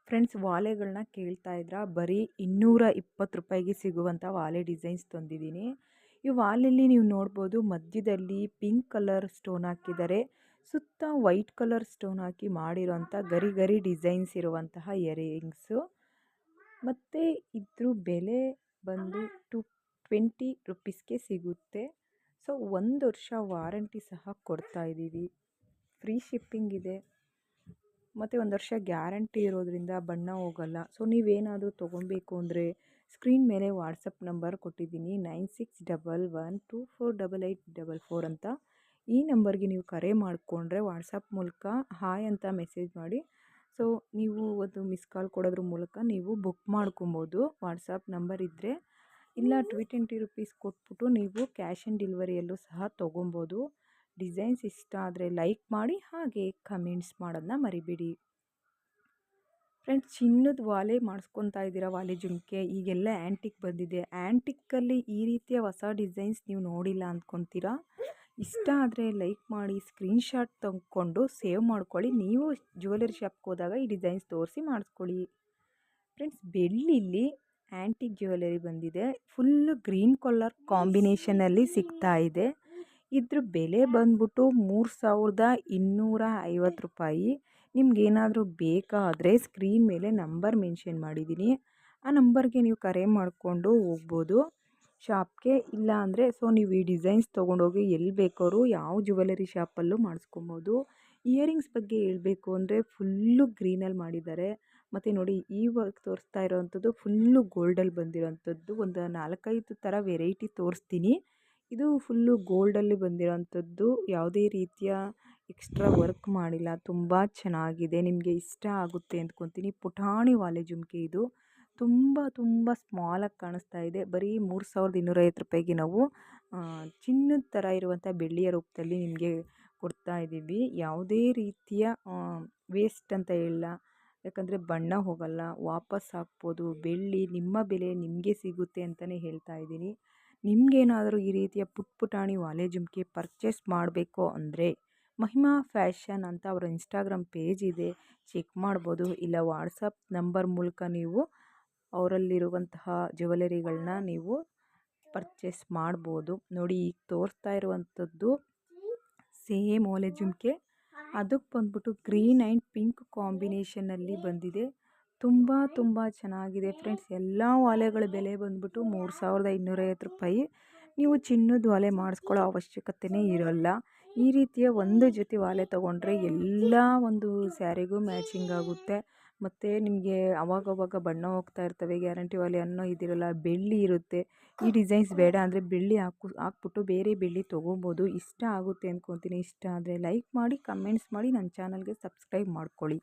Friends, ವಾಲೆಗಳನ್ನ ಕೇಳ್ತಾ ಇದ್ರಾ? ಬರೀ 220 ರೂಪಾಯಿಗೆ ಸಿಗುವಂಥ ವಾಲೆ ಡಿಸೈನ್ಸ್ ತಂದಿದ್ದೀನಿ. ಈ ವಾಲೆಯಲ್ಲಿ ನೀವು ನೋಡ್ಬೋದು, ಮಧ್ಯದಲ್ಲಿ ಪಿಂಕ್ ಕಲರ್ ಸ್ಟೋನ್ ಹಾಕಿದ್ದಾರೆ. ಸುತ್ತ ವೈಟ್ ಕಲರ್ ಸ್ಟೋನ್ ಹಾಕಿ ಮಾಡಿರೋಂಥ ಗರಿ ಗರಿ ಡಿಸೈನ್ಸ್ ಇರುವಂತಹ ಇಯರಿಂಗ್ಸು. ಮತ್ತು ಇದ್ರ ಬೆಲೆ ಬಂದು 220 ರುಪೀಸ್ಗೆ ಸಿಗುತ್ತೆ. ಸೊ 1 ವರ್ಷ ವಾರಂಟಿ ಸಹ ಕೊಡ್ತಾ ಇದ್ದೀವಿ. ಫ್ರೀ ಶಿಪ್ಪಿಂಗ್ ಇದೆ. ಮತ್ತು 1 ವರ್ಷ ಗ್ಯಾರಂಟಿ ಇರೋದ್ರಿಂದ ಬಣ್ಣ ಹೋಗಲ್ಲ. ಸೊ ನೀವೇನಾದರೂ ತೊಗೊಬೇಕು ಅಂದರೆ ಸ್ಕ್ರೀನ್ ಮೇಲೆ ವಾಟ್ಸಪ್ ನಂಬರ್ ಕೊಟ್ಟಿದ್ದೀನಿ, 9611248844 ಅಂತ. ಈ ನಂಬರ್ಗೆ ನೀವು ಕರೆ ಮಾಡಿಕೊಂಡ್ರೆ ವಾಟ್ಸಪ್ ಮೂಲಕ ಹಾಯ್ ಅಂತ ಮೆಸೇಜ್ ಮಾಡಿ. ಸೊ ನೀವು ಒಂದು ಮಿಸ್ ಕಾಲ್ ಕೊಡೋದ್ರ ಮೂಲಕ ನೀವು ಬುಕ್ ಮಾಡ್ಕೊಬೋದು. ವಾಟ್ಸಪ್ ನಂಬರ್ ಇದ್ದರೆ, ಇಲ್ಲ 220 ರುಪೀಸ್ ಕೊಟ್ಬಿಟ್ಟು ನೀವು ಕ್ಯಾಶ್ ಆನ್ ಡೆಲಿವರಿಯಲ್ಲೂ ಸಹ ತೊಗೊಬೋದು. ಡಿಸೈನ್ಸ್ ಇಷ್ಟ ಆದರೆ ಲೈಕ್ ಮಾಡಿ, ಹಾಗೆ ಕಮೆಂಟ್ಸ್ ಮಾಡೋದನ್ನ ಮರಿಬೇಡಿ. ಫ್ರೆಂಡ್ಸ್, ಚಿನ್ನದ ವಾಲೆ ಮಾಡಿಸ್ಕೊತಾ ಇದ್ದೀರಾ, ವಾಲೆ ಜುಮ್ಕೆ ಈಗೆಲ್ಲ ಆ್ಯಂಟಿಕ್ ಬಂದಿದೆ. ಆ್ಯಂಟಿಕ್ಕಲ್ಲಿ ಈ ರೀತಿಯ ಹೊಸ ಡಿಸೈನ್ಸ್ ನೀವು ನೋಡಿಲ್ಲ ಅಂದ್ಕೊತೀರಾ. ಇಷ್ಟ ಆದರೆ ಲೈಕ್ ಮಾಡಿ, ಸ್ಕ್ರೀನ್ಶಾಟ್ ತೆಗೆದುಕೊಂಡು ಸೇವ್ ಮಾಡ್ಕೊಳ್ಳಿ. ನೀವು ಜ್ಯುವೆಲರಿ ಶಾಪ್ಗೆ ಹೋದಾಗ ಈ ಡಿಸೈನ್ಸ್ ತೋರಿಸಿ ಮಾಡಿಸ್ಕೊಳ್ಳಿ. ಫ್ರೆಂಡ್ಸ್, ಬೆಳ್ಳಿಲಿ ಆ್ಯಂಟಿಕ್ ಜ್ಯುವೆಲರಿ ಬಂದಿದೆ. ಫುಲ್ಲು ಗ್ರೀನ್ ಕಲರ್ ಕಾಂಬಿನೇಷನಲ್ಲಿ ಸಿಗ್ತಾ ಇದೆ. ಇದ್ರ ಬೆಲೆ ಬಂದ್ಬಿಟ್ಟು 3250 ರೂಪಾಯಿ. ನಿಮ್ಗೇನಾದರೂ ಬೇಕಾದರೆ ಸ್ಕ್ರೀನ್ ಮೇಲೆ ನಂಬರ್ ಮೆನ್ಷನ್ ಮಾಡಿದ್ದೀನಿ. ಆ ನಂಬರ್ಗೆ ನೀವು ಕರೆ ಮಾಡಿಕೊಂಡು ಹೋಗ್ಬೋದು ಶಾಪ್ಗೆ. ಇಲ್ಲ ಅಂದರೆ ಸೊ ನೀವು ಈ ಡಿಸೈನ್ಸ್ ತೊಗೊಂಡೋಗಿ ಎಲ್ಲಿ ಬೇಕಾದ್ರೂ ಯಾವ ಜ್ಯುವೆಲರಿ ಶಾಪಲ್ಲೂ ಮಾಡಿಸ್ಕೊಬೋದು. ಇಯರಿಂಗ್ಸ್ ಬಗ್ಗೆ ಹೇಳಬೇಕು ಅಂದರೆ ಫುಲ್ಲು ಗ್ರೀನಲ್ಲಿ ಮಾಡಿದ್ದಾರೆ. ಮತ್ತು ನೋಡಿ, ಇವಾಗ ತೋರಿಸ್ತಾ ಇರೋವಂಥದ್ದು ಫುಲ್ಲು ಗೋಲ್ಡಲ್ಲಿ ಬಂದಿರೋವಂಥದ್ದು. ಒಂದು 4-5 ಥರ ವೆರೈಟಿ ತೋರಿಸ್ತೀನಿ. ಇದು ಫುಲ್ಲು ಗೋಲ್ಡಲ್ಲಿ ಬಂದಿರೋವಂಥದ್ದು. ಯಾವುದೇ ರೀತಿಯ ಎಕ್ಸ್ಟ್ರಾ ವರ್ಕ್ ಮಾಡಿಲ್ಲ. ತುಂಬ ಚೆನ್ನಾಗಿದೆ, ನಿಮಗೆ ಇಷ್ಟ ಆಗುತ್ತೆ ಅಂದ್ಕೊತೀನಿ. ಪುಟಾಣಿ ವಾಲೆ ಜುಮ್ಕೆ ಇದು. ತುಂಬ ಸ್ಮಾಲಾಗಿ ಕಾಣಿಸ್ತಾ ಇದೆ. ಬರೀ 3250 ರೂಪಾಯಿಗೆ ನಾವು ಚಿನ್ನದ ಥರ ಇರುವಂಥ ಬೆಳ್ಳಿಯ ರೂಪದಲ್ಲಿ ನಿಮಗೆ ಕೊಡ್ತಾ ಇದ್ದೀವಿ. ಯಾವುದೇ ರೀತಿಯ ವೇಸ್ಟ್ ಅಂತ ಹೇಳಲ್ಲ, ಯಾಕಂದರೆ ಬಣ್ಣ ಹೋಗಲ್ಲ, ವಾಪಸ್ ಹಾಕ್ಬೋದು. ಬೆಳ್ಳಿ ನಿಮ್ಮ ಬೆಲೆ ನಿಮಗೆ ಸಿಗುತ್ತೆ ಅಂತಲೇ ಹೇಳ್ತಾ ಇದ್ದೀನಿ. ನಿಮಗೇನಾದರೂ ಈ ರೀತಿಯ ಪುಟಾಣಿ ವಾಲೆ ಜುಮ್ಕೆ ಪರ್ಚೇಸ್ ಮಾಡಬೇಕು ಅಂದರೆ ಮಹಿಮಾ ಫ್ಯಾಷನ್ ಅಂತ ಅವರ ಇನ್ಸ್ಟಾಗ್ರಾಮ್ ಪೇಜ್ ಇದೆ, ಚೆಕ್ ಮಾಡ್ಬೋದು. ಇಲ್ಲ ವಾಟ್ಸಪ್ ನಂಬರ್ ಮೂಲಕ ನೀವು ಅವರಲ್ಲಿರುವಂತಹ ಜ್ಯುವೆಲರಿಗಳನ್ನ ನೀವು ಪರ್ಚೇಸ್ ಮಾಡ್ಬೋದು. ನೋಡಿ, ಈಗ ತೋರಿಸ್ತಾ ಇರುವಂಥದ್ದು ಸೇಮ್ ವಾಲೆ ಜುಮ್ಕೆ. ಅದಕ್ಕೆ ಬಂದ್ಬಿಟ್ಟು ಗ್ರೀನ್ ಆ್ಯಂಡ್ ಪಿಂಕ್ ಕಾಂಬಿನೇಷನಲ್ಲಿ ಬಂದಿದೆ. ತುಂಬ ಚೆನ್ನಾಗಿದೆ ಫ್ರೆಂಡ್ಸ್. ಎಲ್ಲ ವಾಲೆಗಳ ಬೆಲೆ ಬಂದ್ಬಿಟ್ಟು 3250 ರೂಪಾಯಿ. ನೀವು ಚಿನ್ನದ ವಾಲೆ ಮಾಡಿಸ್ಕೊಳ್ಳೋ ಅವಶ್ಯಕತೆಯೇ ಇರೋಲ್ಲ. ಈ ರೀತಿಯ ಒಂದು ಜೊತೆ ವಾಲೆ ತೊಗೊಂಡ್ರೆ ಎಲ್ಲ ಒಂದು ಸ್ಯಾರಿಗೂ ಮ್ಯಾಚಿಂಗ್ ಆಗುತ್ತೆ. ಮತ್ತು ನಿಮಗೆ ಅವಾಗವಾಗ ಬಣ್ಣ ಹೋಗ್ತಾ ಇರ್ತವೆ. ಗ್ಯಾರಂಟಿ ವಾಲೆ ಅನ್ನೋ ಇದಿರಲ್ಲ, ಬೆಳ್ಳಿ ಇರುತ್ತೆ. ಈ ಡಿಸೈನ್ಸ್ ಬೇಡ ಅಂದರೆ ಬೆಳ್ಳಿ ಹಾಕ್ಬಿಟ್ಟು ಬೇರೆ ಬೆಳ್ಳಿ ತೊಗೊಬೋದು. ಇಷ್ಟ ಆಗುತ್ತೆ ಅಂದ್ಕೊತೀನಿ. ಇಷ್ಟ ಆದರೆ ಲೈಕ್ ಮಾಡಿ, ಕಮೆಂಟ್ಸ್ ಮಾಡಿ, ನನ್ನ ಚಾನಲ್ಗೆ ಸಬ್ಸ್ಕ್ರೈಬ್ ಮಾಡ್ಕೊಳ್ಳಿ.